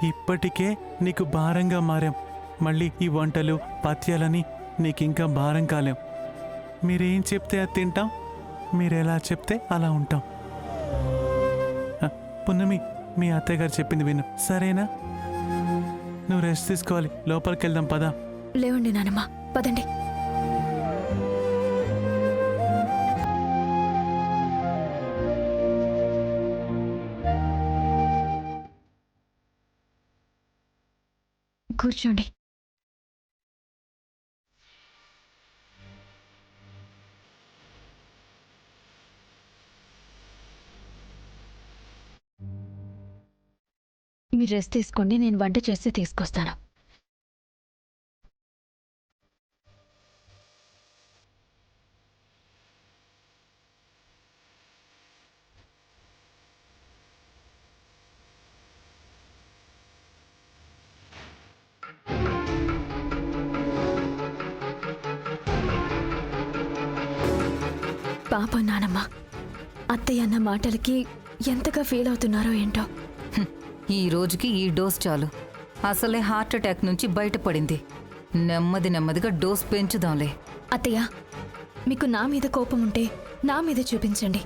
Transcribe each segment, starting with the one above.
ఇప్పటికే నీకు భారంగా మారాం. మళ్ళీ ఈ వంటలు పథ్యాలని నీకింకా భారం కాలేం. మీరేం చెప్తే అది తింటాం, మీరెలా చెప్తే అలా ఉంటాం. పున్నమి, మీ అత్తయ్య గారు చెప్పింది విను, సరేనా? నువ్వు రెస్ట్ తీసుకోవాలి. లోపలికి వెళ్దాం, పదా. లేవండి నానమ్మ, పదండి. కూర్చోండి. మీరు రెస్ట్ తీసుకోండి, నేను వంట చేసి తీసుకొస్తాను. పాప నానమ్మ, అత్తయ్య అన్న మాటలకి ఎంతగా ఫీల్ అవుతున్నారో ఏంటో. ఈ రోజుకి ఈ డోస్ చాలు. అసలే హార్ట్ అటాక్ నుంచి బయటపడింది. నెమ్మదిగా డోస్ పెంచుదాంలే. అత్తయ్య, మీకు నా మీద కోపం ఉంటే నా మీద చూపించండి.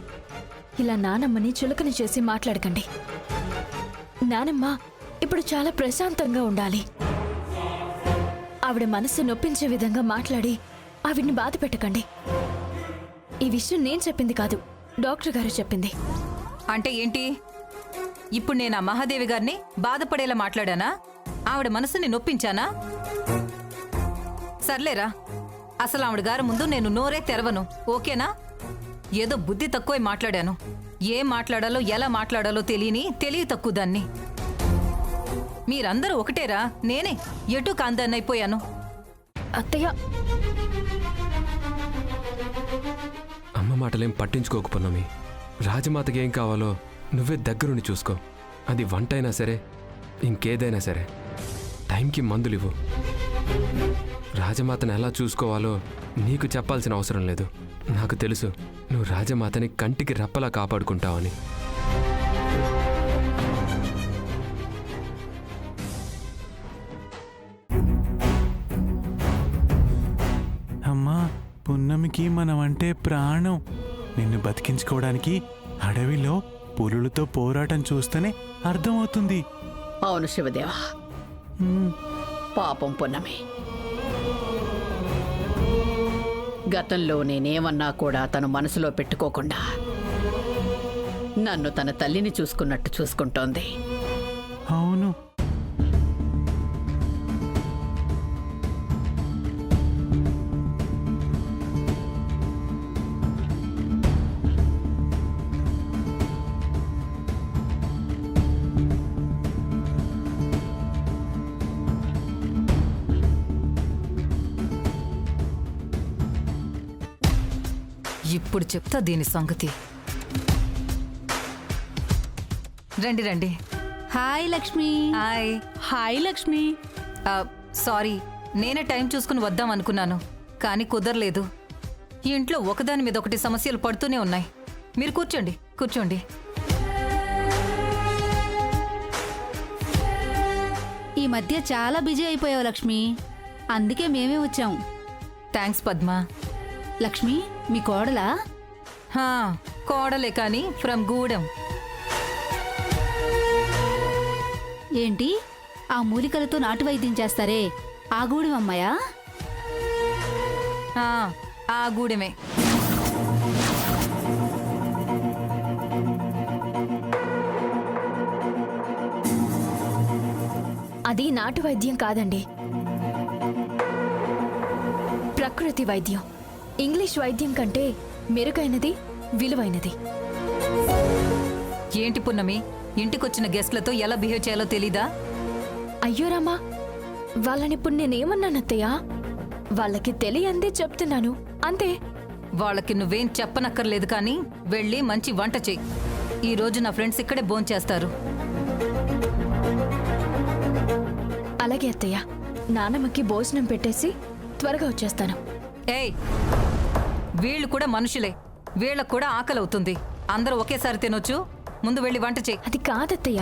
ఇలా నానమ్మని చులకన చేసి మాట్లాడకండి. నానమ్మ ఇప్పుడు చాలా ప్రశాంతంగా ఉండాలి. ఆవిడ మనసు నొప్పించే విధంగా మాట్లాడి ఆవిడ్ని బాధ పెట్టకండి. ఈ విషయం నేను చెప్పింది కాదు, డాక్టర్ గారు చెప్పింది. అంటే ఏంటి? ఇప్పుడు నేను ఆ మహాదేవి గారిని బాధపడేలా మాట్లాడానా? ఆవిడ మనసుని నొప్పించానా? సర్లేరా, అసలు ఆవిడ గారి ముందు నేను నోరే తెరవను, ఓకేనా? ఏదో బుద్ధి తక్కువే మాట్లాడాను. ఏం మాట్లాడాలో ఎలా మాట్లాడాలో తెలివి తక్కువ దాన్ని. మీరందరూ ఒకటేరా, నేనే ఎటు కాందాన్నైపోయాను. అత్తయ్య, అమ్మ మాటలేం పట్టించుకోకపోయినామి. రాజమాతకి ఏం కావాలో నువ్వే దగ్గరుండి చూసుకో. అది వంట అయినా సరే, ఇంకేదైనా సరే. టైంకి మందులివ్వు. రాజమాతను ఎలా చూసుకోవాలో నీకు చెప్పాల్సిన అవసరం లేదు. నాకు తెలుసు నువ్వు రాజమాతని కంటికి రెప్పలా కాపాడుకుంటావని. అమ్మా, పున్నమికి మనమంటే ప్రాణం. నిన్ను బతికించుకోవడానికి అడవిలో పులులతో పోరాటం చూస్తేనే అర్థమవుతుంది. అవును శివదేవా, పాపం పున్నమి. గతంలో నేనేమన్నా కూడా తను మనసులో పెట్టుకోకుండా నన్ను తన తల్లిని చూసుకున్నట్టు చూసుకుంటోంది. అవును, ఇప్పుడు చెప్తా దీని సంగతి. రండి రండి. Hi Lakshmi. Hi. Hi Lakshmi. Sorry, నేనే టైం చూసుకుని వద్దాం అనుకున్నాను, కానీ కుదరలేదు. ఈ ఇంట్లో ఒకదాని మీద ఒకటి సమస్యలు పడుతూనే ఉన్నాయి. మీరు కూర్చోండి కూర్చోండి. ఈ మధ్య చాలా బిజీ అయిపోయావు లక్ష్మి, అందుకే మేమే వచ్చాం. థ్యాంక్స్ పద్మ. లక్ష్మి, మీ కోడలా? హా, కోడలే కానీ ఫ్రమ్ గూడెం. ఏంటి, ఆ మూలికలతో నాటు వైద్యం చేస్తారే, ఆ గూడెం అమ్మాయా? ఆ గూడెమే. అది నాటు వైద్యం కాదండి, ప్రకృతి వైద్యం. ఇంగ్లీష్ వైద్యం కంటే మెరుగైనది, విలువైనది. ఏంటి పున్నమి, ఇంటికొచ్చిన గెస్ట్లతో ఎలా బిహేవ్ చేయాలో తెలీదా? అయ్యో రామా, వాళ్ళనిప్పుడు నేనేమన్నానత్తయ్య? వాళ్ళకి తెలియందే చెప్తున్నాను, అంతే. వాళ్ళకి నువ్వేం చెప్పనక్కర్లేదు, కానీ వెళ్ళి మంచి వంట చెయ్యి. ఈ రోజు నా ఫ్రెండ్స్ ఇక్కడే భోంచేస్తారు. అలాగే అత్తయ్య, నానమ్మకి భోజనం పెట్టేసి త్వరగా వచ్చేస్తాను. ఏయ్, వీళ్ళు కూడా మనుషులే, వీళ్ళకు కూడా ఆకలి అవుతుంది. అందరూ ఒకేసారి తినొచ్చు. ముందు వెళ్ళి వంట చెయ్యి. అది కాదత్తయ్య,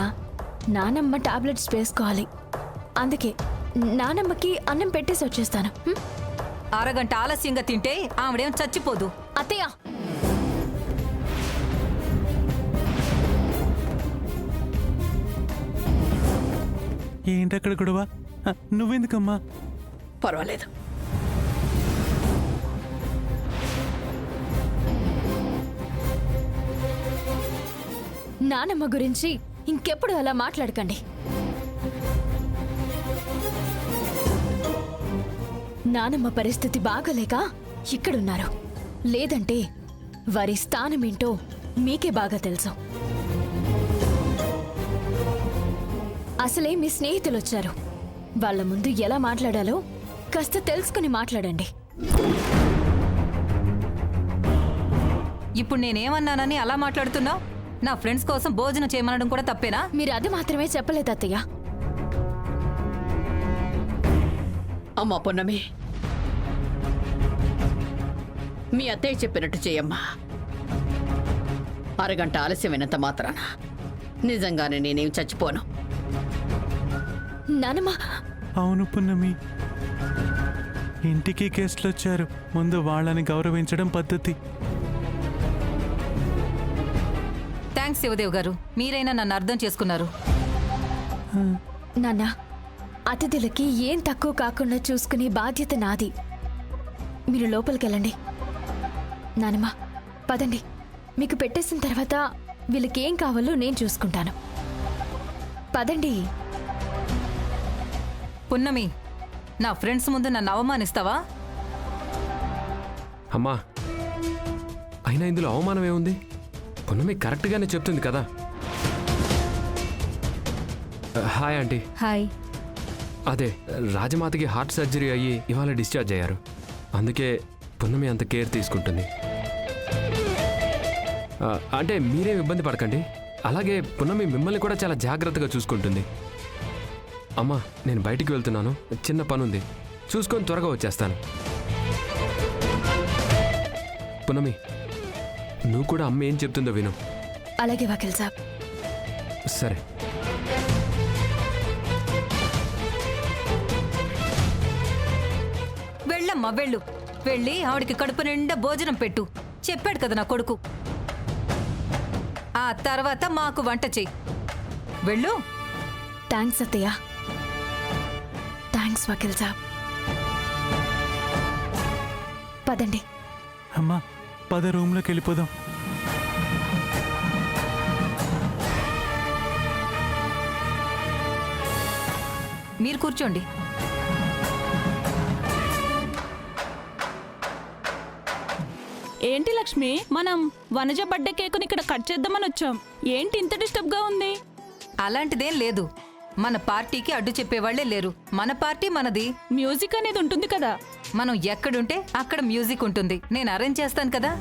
నానమ్మ టాబ్లెట్స్ వేసుకోవాలి. అందుకే నానమ్మకి అన్నం పెట్టేసి వచ్చేస్తాను. అరగంట ఆలస్యంగా తింటే ఆవిడేం చచ్చిపోదు. అత్తయ్య, ఏంటక్కడ గొడవ? నువ్వెందుకమ్మా? పర్వాలేదు. నానమ్మ గురించి ఇంకెప్పుడు అలా మాట్లాడకండి. నానమ్మ పరిస్థితి బాగలేక ఇక్కడున్నారు. లేదంటే వారి స్థానమేంటో మీకే బాగా తెలుసు. అసలే మీ స్నేహితులు వచ్చారు. వాళ్ళ ముందు ఎలా మాట్లాడాలో కాస్త తెలుసుకుని మాట్లాడండి. ఇప్పుడు నేనేమన్నానని అలా మాట్లాడుతున్నావు? నా ఫ్రెండ్స్ కోసం భోజనం చేయమనడం కూడా తప్పేనా? మీరు అది మాత్రమే చెప్పలేదు అత్తయ్య. అమ్మా పున్నమి, మీ అత్తయ్య చెప్పినట్టు చేయమ్మా. అరగంట ఆలస్యమైనంత మాత్రాన నిజంగానే నేనేం చచ్చిపోను. నానమ్మ, అవును పున్నమి, ఇంటికి గెస్ట్లు వచ్చారు. ముందు వాళ్ళని గౌరవించడం పద్ధతి. థ్యాంక్స్ శివదేవ్ గారు, మీరైనా నన్ను అర్థం చేసుకున్నారు. నాన్న, అతిథులకి ఏం తక్కువ కాకుండా చూసుకునే బాధ్యత నాది. మీరు లోపలికెళ్ళండి. నానమ్మ, పదండి. మీకు పెట్టేసిన తర్వాత వీళ్ళకి ఏం కావాలో నేను చూసుకుంటాను. పదండి. పున్నమి, నా ఫ్రెండ్స్ ముందు నన్ను అవమానిస్తావా? అమ్మా, అయినా ఇందులో అవమానం ఏముంది? పున్నమి కరెక్ట్గానే చెప్తుంది కదా. Hi aunty. హాయ్. అదే రాజమాతకి హార్ట్ సర్జరీ అయ్యి ఇవాళ డిశ్చార్జ్ అయ్యారు. అందుకే పున్నమి అంత కేర్ తీసుకుంటుంది. అంటే మీరేం ఇబ్బంది పడకండి. అలాగే పున్నమి మిమ్మల్ని కూడా చాలా జాగ్రత్తగా చూసుకుంటుంది. అమ్మా, నేను బయటికి వెళ్తున్నాను, చిన్న పని ఉంది, చూసుకొని త్వరగా వచ్చేస్తాను. పున్నమి, నువ్వు కూడా అమ్మ ఏం చెప్తుందో విను. అలాగే వకీల్ సాబ్. సరే. వెళ్ళమ్మా, వెళ్ళు. వెళ్ళి ఆవిడికి కడుపు నిండా భోజనం పెట్టు. చెప్పాడు కదా నా కొడుకు. ఆ తర్వాత మాకు వంట చెయ్యి. వెళ్ళు. థ్యాంక్స్ అత్తయ్య. థ్యాంక్స్ వకీల్ సాబ్. పదండి. అమ్మా, పద రూమ్లోకి వెళ్ళిపోదాం. మీరు కూర్చోండి. ఏంటి లక్ష్మి, మనం వనజ బర్త్డే కేకుని ఇక్కడ కట్ చేద్దామని వచ్చాం. ఏంటి ఇంత డిస్టర్బ్ గా ఉంది? అలాంటిదేం లేదు. మన పార్టీకి అడ్డు చెప్పేవాళ్లే లేరు. మన పార్టీ మనది. మ్యూజిక్ అనేది ఉంటుంది కదా. మనం ఎక్కడుంటే అక్కడ మ్యూజిక్ ఉంటుంది. నేను అరేంజ్ చేస్తాను కదా.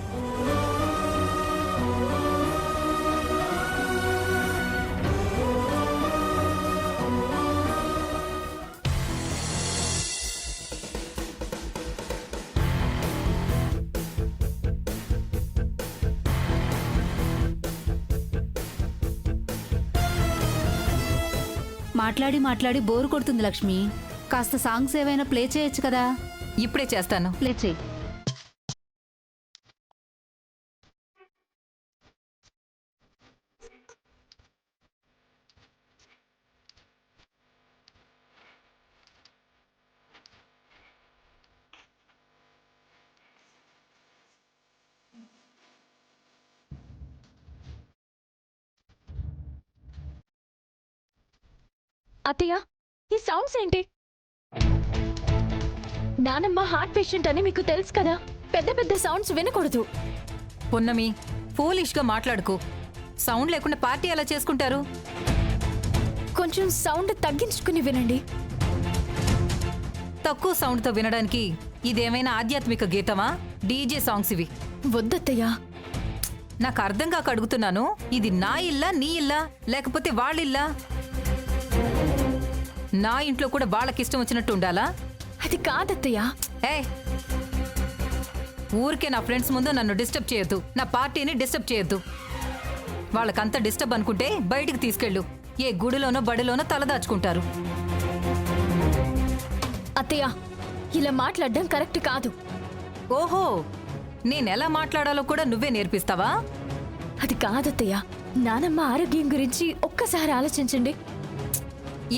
మాట్లాడి మాట్లాడి బోరు కొడుతుంది లక్ష్మి. కాస్త సాంగ్స్ ఏవైనా ప్లే చేయొచ్చు కదా. ఇప్పుడే చేస్తాను. ప్లే చేయి. అత్తయ్య, ఈ సౌండ్స్ ఏంటి? నానమ్మ హార్ట్ పేషెంట్ అని మీకు తెలుసు కదా. పెద్ద పెద్ద సౌండ్స్ వినకూడదు. పున్నమి, ఫూలిష్గా మాట్లాడుకో. సౌండ్ లేకుండా పార్టీ ఎలా చేసుకుంటారు? కొంచెం సౌండ్ తగ్గించుకుని వినండి. తక్కువ సౌండ్తో వినడానికి ఇదేమైనా ఆధ్యాత్మిక గీతమా? డీజే సాంగ్స్ ఇవి. వద్దత్తయ్య. నాకు అర్థం కాక అడుగుతున్నాను. ఇది నా ఇల్లా, నీ ఇల్లా, లేకపోతే వాళ్ళిల్లా? నా ఇంట్లో కూడా వాళ్ళకిష్టం వచ్చినట్టు ఉండాలా? అది కాదత్తయ్య. ఏ, ఊరికే నా ఫ్రెండ్స్ ముందు నన్ను డిస్టర్బ్ చేయొద్దు. నా పార్టీని డిస్టర్బ్ చేయొద్దు. వాళ్ళకంతా డిస్టర్బ్ అనుకుంటే బయటికి తీసుకెళ్ళు. ఏ గుడిలోనో బడిలోనో తలదాచుకుంటారు. అత్తయ్య ఇలా మాట్లాడడం కరెక్ట్ కాదు. ఓహో, నేనెలా మాట్లాడాలో కూడా నువ్వే నేర్పిస్తావా? అది కాదత్తయ్య, నానమ్మ ఆరోగ్యం గురించి ఒక్కసారి ఆలోచించండి.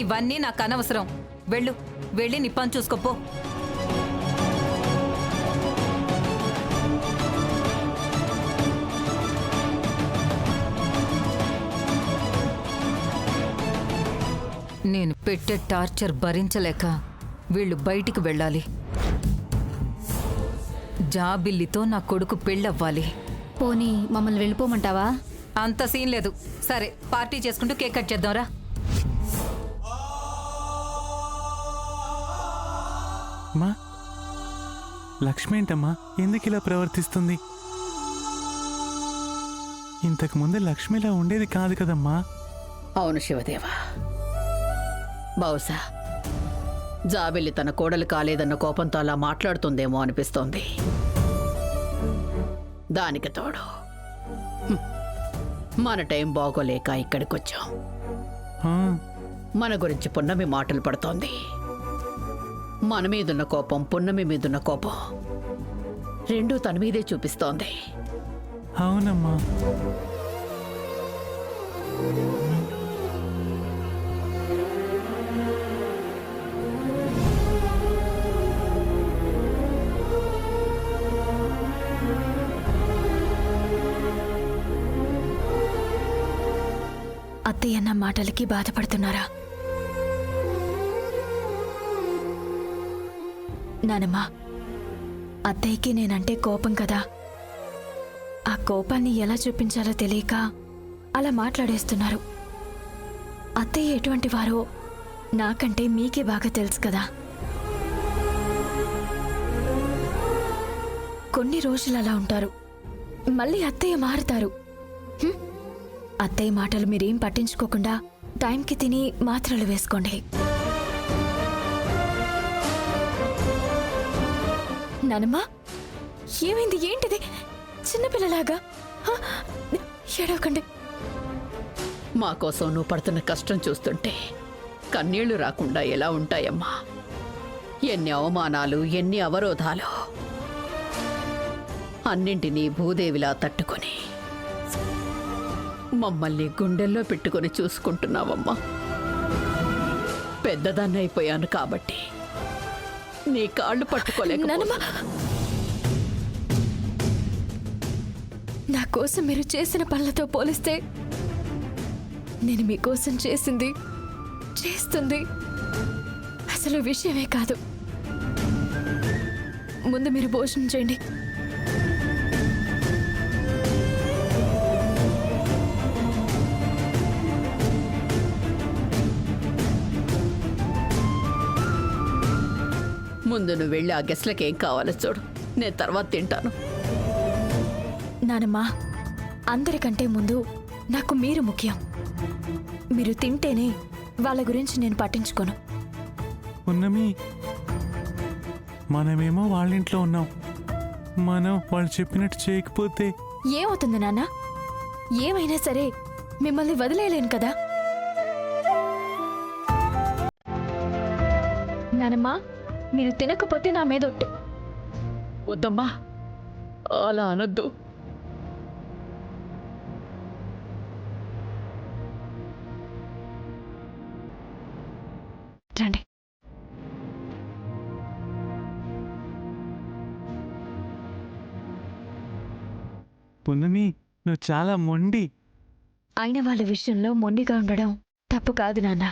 ఇవన్నీ నాకు అనవసరం. వెళ్ళు, వెళ్ళి నీ పని చూసుకోపో. నేను పెట్టే టార్చర్ భరించలేక వీళ్ళు బయటికి వెళ్ళాలి. జాబిల్లితో నా కొడుకు పెళ్ళవ్వాలి. పోనీ మమ్మల్ని వెళ్ళిపోమంటావా? అంత సీన్ లేదు. సరే, పార్టీ చేసుకుంటూ కేక్ కట్ చేద్దాంరా. అమ్మా, లక్ష్మి ఏంటమ్మా ఎందుకు ఇలా ప్రవర్తిస్తుంది? ఇంతకు ముందు లక్ష్మిలా ఉండేది కాదు కదమ్మా. అవును శివదేవా, బహుశా జాబిల్లి తన కోడలు కాలేదన్న కోపంతో అలా మాట్లాడుతుందేమో అనిపిస్తోంది. దానికి తోడు మన టైం బాగోలేక ఇక్కడికొచ్చాం. ఆ, మన గురించి పున్నమి మాటలు పడుతోంది. మన మీదున్న కోపం, పున్నమి మీదున్న కోపం రెండూ తన మీదే చూపిస్తోంది. అవునమ్మా. అత్తయ్య నా మాటలకి బాధపడుతున్నారా? నానమ్మా, అత్తయ్యకి నేనంటే కోపం కదా. ఆ కోపాన్ని ఎలా చూపించాలో తెలియక అలా మాట్లాడేస్తున్నారు. అత్తయ్య ఎటువంటి వారో నాకంటే మీకే బాగా తెలుసు కదా. కొన్ని రోజులు అలా ఉంటారు, మళ్ళీ అత్తయ్య మారుతారు. అత్తయ్య మాటలు మీరేం పట్టించుకోకుండా టైంకి తిని మాత్రలు వేసుకోండి. నానమ్మా, ఏమైంది? ఏంటిది చిన్నపిల్లలాగా? ఏడవకండి. మా కోసం నువ్వు పడుతున్న కష్టం చూస్తుంటే కన్నీళ్లు రాకుండా ఎలా ఉంటాయమ్మా? ఎన్ని అవమానాలు, ఎన్ని అవరోధాలు, అన్నింటినీ భూదేవిలా తట్టుకొని మమ్మల్ని గుండెల్లో పెట్టుకొని చూసుకుంటున్నావమ్మా. పెద్దదాన్నైపోయాను కాబట్టి నీ కాళ్ళు పట్టుకోలేక. నా కోసం మీరు చేసిన పనులతో పోలిస్తే నేను మీకోసం చేసింది, చేస్తుంది అసలు విషయమే కాదు. ముందు మీరు భోజనం చేయండి. ముందు నువ్వు వెళ్ళి ఆ గెస్ట్లకి ఏం కావాలో చూడు, నేను తర్వాత తింటాను. నానమ్మా, అందరికంటే ముందు నాకు మీరు ముఖ్యం. మీరు తింటేనే వాళ్ళ గురించి నేను పట్టించుకోను. ఉన్నమి, మనమేమో వాళ్ళింట్లో ఉన్నాం. మనం వాళ్ళు చెప్పినట్టు చేయకపోతే ఏమవుతుంది నాన్న? ఏమైనా సరే మిమ్మల్ని వదిలేయలేను కదా. నానమ్మా, మీరు తినకపోతే నా మీద ఒట్టు. వద్దమ్మా, అలా అనొద్దు. రండి. పున్నమి, నువ్వు చాలా మొండి. అయిన వాళ్ళ విషయంలో మొండిగా ఉండడం తప్పు కాదు నాన్న.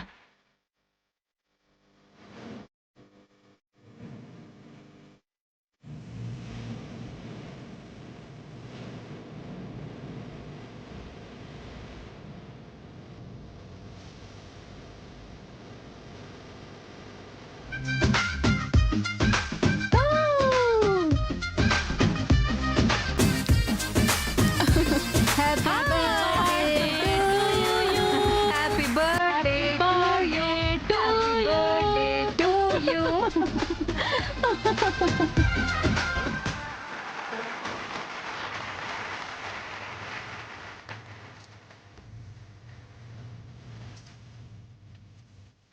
హ్యాపీ బర్త్డే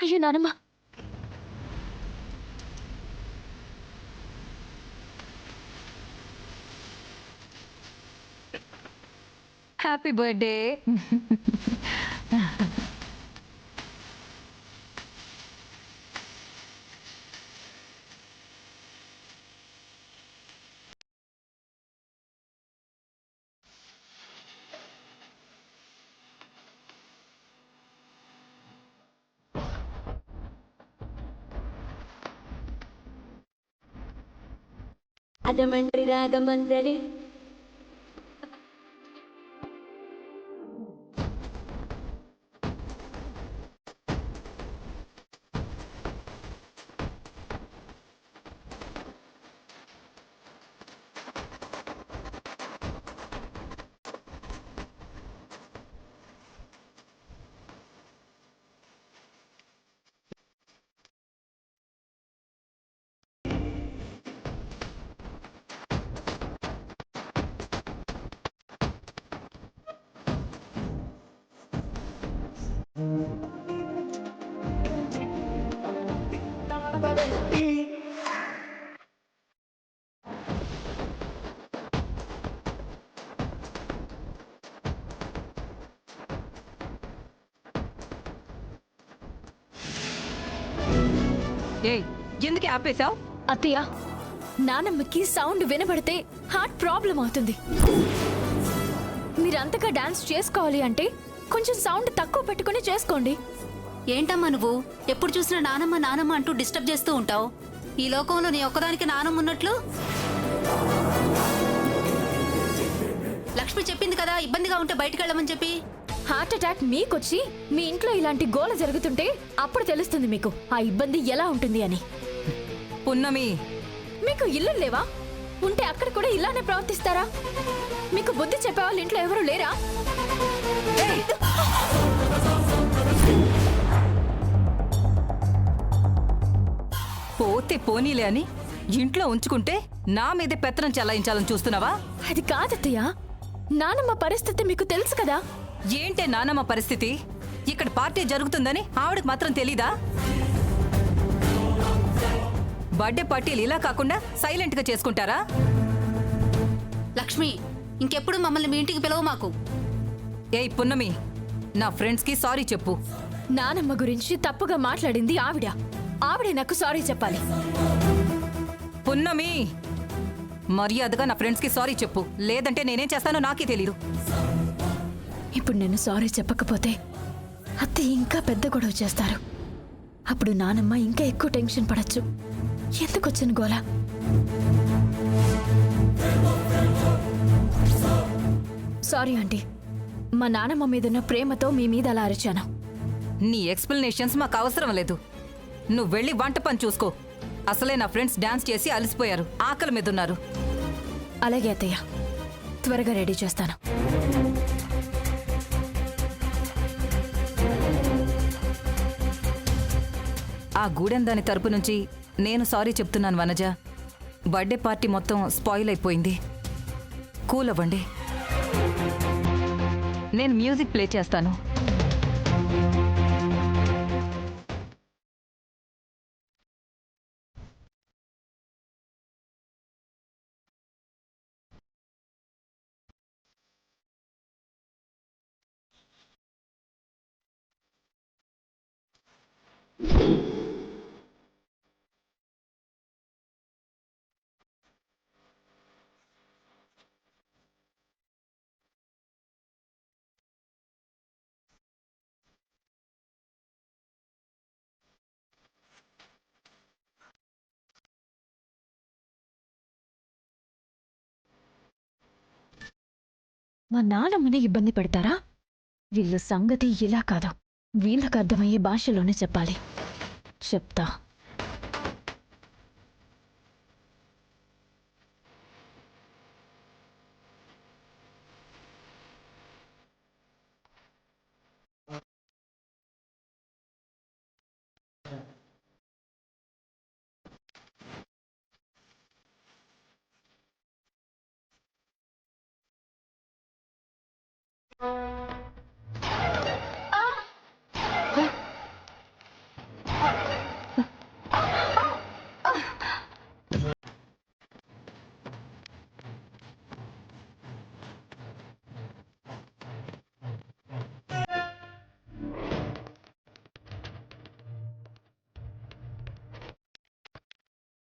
అయ్యో నానమ్మ. Happy birthday. అదమంత్రి రాగమందరి ఏయ్, ఎందుకు ఆపేశావు? అత్తయ్య, నానమ్మకి సౌండ్ వినబడితే హార్ట్ ప్రాబ్లం అవుతుంది. మీరంతగా డాన్స్ చేసుకోవాలి అంటే కొంచెం సౌండ్ తక్కువ పెట్టుకుని చేసుకోండి. ఏంటమ్మా నువ్వు ఎప్పుడు చూసినా నానమ్మ నానమ్మ అంటూ డిస్టర్బ్ చేస్తూ ఉంటావు. ఈ లోకంలో నీ ఒక్కదానికి నానమ్మ ఉన్నట్లు. లక్ష్మి చెప్పింది కదా ఇబ్బందిగా ఉంటే బయటికి వెళ్ళమని చెప్పి. హార్ట్ అటాక్ మీకొచ్చి మీ ఇంట్లో ఇలాంటి గోల జరుగుతుంటే అప్పుడు తెలుస్తుంది మీకు ఆ ఇబ్బంది ఎలా ఉంటుంది అని. పున్నమి, మీకు ఇల్లు లేవా? ఉంటే అక్కడ కూడా ఇలానే ప్రవర్తిస్తారా? మీకు బుద్ధి చెప్పేవాళ్ళు ఇంట్లో ఎవరు లేరా? పోతే పోనీలే అని ఇంట్లో ఉంచుకుంటే నా మీదే పెత్తనం చెలాయించాలని చూస్తున్నావా? అది కాదత్తయ్య, నానమ్మ పరిస్థితి మీకు తెలుసు కదా. ఏంటే నానమ్మ పరిస్థితి? ఇక్కడ పార్టీ జరుగుతుందని ఆవిడకి మాత్రం తెలీదా? బర్త్డే పార్టీలు ఇలా కాకుండా సైలెంట్ గా చేసుకుంటారా? లక్ష్మి, ఇంకెప్పుడు మమ్మల్ని మీ ఇంటికి పిలవ మాకు. ఏయ్ పున్నమి, నా ఫ్రెండ్స్ కి సారీ చెప్పు. నానమ్మ గురించి తప్పుగా మాట్లాడింది ఆవిడే నాకు సారీ చెప్పాలి. పున్నమి, మర్యాదగా నా ఫ్రెండ్స్ కి సారీ చెప్పు, లేదంటే నేనేం చేస్తానో నాకే తెలీదు. ఇప్పుడు నేను సారీ చెప్పకపోతే అత్తయ్య ఇంకా పెద్ద గొడవ చేస్తారు. అప్పుడు నానమ్మ ఇంకా ఎక్కువ టెన్షన్ పడచ్చు. ఎందుకు వచ్చిన గోల? సారీ ఆంటీ, మా నానమ్మ మీదున్న ప్రేమతో మీ మీద అలా అరిచాను. నీ ఎక్స్ప్లెనేషన్స్ మాకు అవసరం లేదు. నువ్వు వెళ్ళి వంట పని చూసుకో. అసలే నా ఫ్రెండ్స్ డాన్స్ చేసి అలసిపోయారు, ఆకలి మీద ఉన్నారు. అలాగే అత్తయ్య, త్వరగా రెడీ చేస్తాను. ఆ గూడెం దాని తరపు నుంచి నేను సారీ చెప్తున్నాను వనజ. బర్త్డే పార్టీ మొత్తం స్పాయిల్ అయిపోయింది. కూల్ అవ్వండి. నేను మ్యూజిక్ ప్లే చేస్తాను. మా నానమ్మని ఇబ్బంది పెడతారా? వీళ్ళ సంగతి ఇలా కాదు, వీళ్ళకు అర్థమయ్యే భాషలోనే చెప్పాలి. చెప్తా.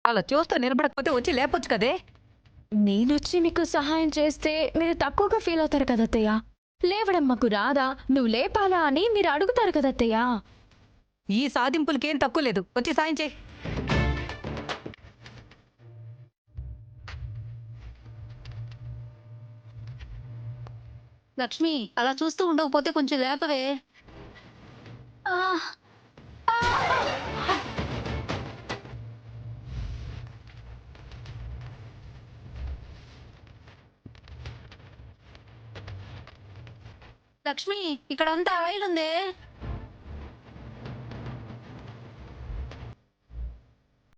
అలా చూస్తూ నిలబడకపోతే వచ్చి లేపొచ్చు కదే. నేనొచ్చి మీకు సహాయం చేస్తే మీరు తక్కువగా ఫీల్ అవుతారు కదా అత్తయ్య. లేవడం మాకు రాదా, నువ్వు లేపాలా అని మీరు అడుగుతారు కదా అత్తయ్య. ఈ సాధింపులకేం తక్కువ లేదు, వచ్చి సాయం చేయి. లక్ష్మి అలా చూస్తూ ఉండకపోతే కొంచెం లేపవే. లక్ష్మి ఇక్కడంతా ఆయిల్ ఉందే.